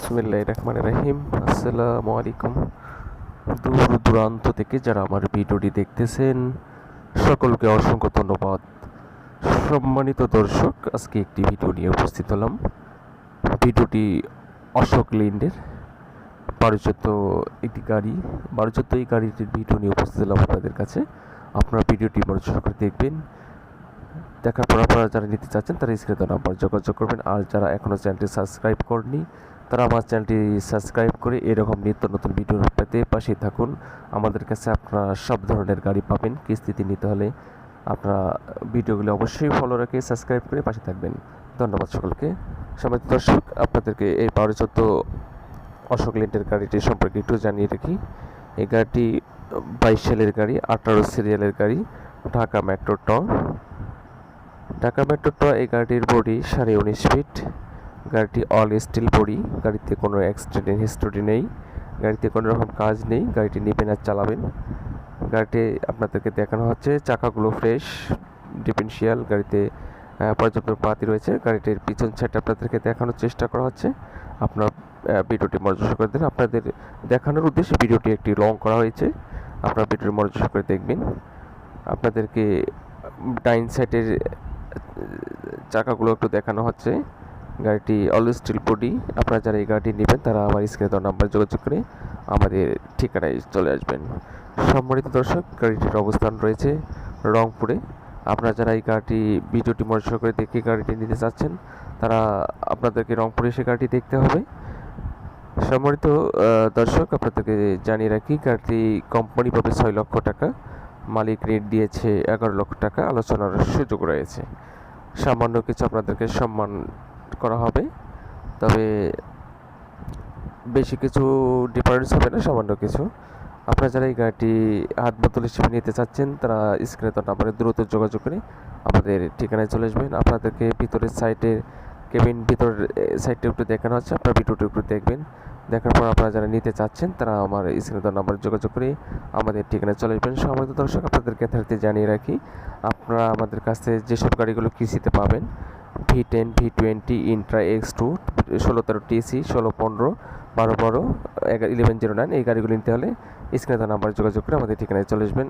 বিসমিল্লাহির রহমানির রহিম। আসসালামু আলাইকুম। দূর দূরান্ত থেকে যারা আমার ভিডিওটি দেখতেছেন সকলকে অসংখ্য ধন্যবাদ। সম্মানিত দর্শক, আজকে একটি ভিডিও নিয়ে উপস্থিত হলাম। ভিডিওটি অশোক লেল্যান্ডের 1214 একটি গাড়ি। 1214 এই গাড়িটির ভিডিও নিয়ে উপস্থিত হলাম আপনাদের কাছে। আপনারা ভিডিওটি মনোযোগ করে দেখবেন। দেখার পর আপনারা যারা নিতে চাচ্ছেন তারা স্ক্রিনে দেওয়া নাম্বার যোগাযোগ করবেন। আর যারা এখনও চ্যানেলটি সাবস্ক্রাইব করেনি তারা আমার চ্যানেলটি সাবস্ক্রাইব করে এরকম নিত্য নতুন ভিডিও পেতে পাশেই থাকুন। আমাদের কাছে আপনারা সব ধরনের গাড়ি পাবেন। কিস্তিতে নিতে হলে আপনারা ভিডিওগুলো অবশ্যই ফলো রেখে সাবস্ক্রাইব করে পাশে থাকবেন। ধন্যবাদ সকলকে। সম্মানিত দর্শক, আপনাদেরকে এই 1214 অশোক লেল্যান্ডের গাড়িটি সম্পর্কে একটু জানিয়ে রাখি। এই গাড়িটি 22 সালের গাড়ি, 18 সিরিয়ালের গাড়ি, ঢাকা মেট্রো ট। ঢাকা মেট্রো ট এই গাড়িটির বডি 19.5 ফিট। গাড়িটি অল স্টিল বডি। গাড়িতে কোনো অ্যাক্সিডেন্ট হিস্টোরি নেই, গাড়িতে কোনো রকম কাজ নেই। গাড়িটি নেবেন আর চালাবেন। গাড়িটি আপনাদেরকে দেখানো হচ্ছে, চাকাগুলো ফ্রেশ ডিফারেন্সিয়াল। গাড়িতে পর্যাপ্ত পাতি রয়েছে। গাড়িটির পিছন সাইড আপনাদেরকে দেখানোর চেষ্টা করা হচ্ছে। আপনার ভিডিওটি মনোযোগ করে দেন। আপনাদের দেখানোর উদ্দেশ্যে ভিডিওটি একটি লং করা হয়েছে। আপনারা ভিডিওটি মনোযোগ করে দেখবেন। আপনাদেরকে ডাইন সাইডের চাকাগুলো একটু দেখানো হচ্ছে। গাড়িটি অল স্টিল বডি। আপনারা যারা এই গাড়িটি নেবেন তারা আমার স্ক্রিনে দেওয়া নাম্বার যোগাযোগ করে আমাদের ঠিকানায় চলে আসবেন। সম্মানিত দর্শক, গাড়িটির অবস্থান রয়েছে রংপুরে। আপনারা যারা এই গাড়িটি ভিডিওটি মনোযোগ করে দেখে গাড়িটি নিতে চাচ্ছেন তারা আপনাদেরকে রংপুরে এসে গাড়িটি দেখতে হবে। সম্মানিত দর্শক, আপনাদেরকে জানিয়ে রাখি গাড়িটি কোম্পানি পাবে 6 লক্ষ টাকা, মালিক রেট দিয়েছে 11 লক্ষ টাকা। আলোচনার সুযোগ রয়েছে। সামান্য কিছু আপনাদেরকে সম্মান করা হবে, তবে বেশি কিছু ডিফারেন্স হবে না, সামান্য কিছু। আপনারা যারা এই গাড়িটি হাত বোতল হিসেবে নিতে চাচ্ছেন তারা স্ক্রিনে তো নাম্বারে দ্রুত যোগাযোগ করে আমাদের ঠিকানায় চলে আসবেন। আপনাদেরকে ভিতরের সাইডের কেবিন ভিতরের সাইডটা একটু দেখানো হচ্ছে। আপনারা ভিডিওটি একটু দেখবেন। দেখার পর আপনারা যারা নিতে চাচ্ছেন তারা আমার স্ক্রিনে তো নাম্বারে যোগাযোগ করে আমাদের ঠিকানায় চলে আসবেন। সম্মানিত দর্শক, আপনাদেরকে যথারীতি জানিয়ে রাখি, আপনারা আমাদের কাছ থেকে যেসব গাড়িগুলো কিস্তিতে পাবেন, V10, V20, Intra X2, 1613 TC, 1615, 1212, 1109 এই গাড়িগুলো নিতে হলে স্ক্রিনে দেওয়া নাম্বারে যোগাযোগ করে আমাদের ঠিকানায় চলে আসবেন।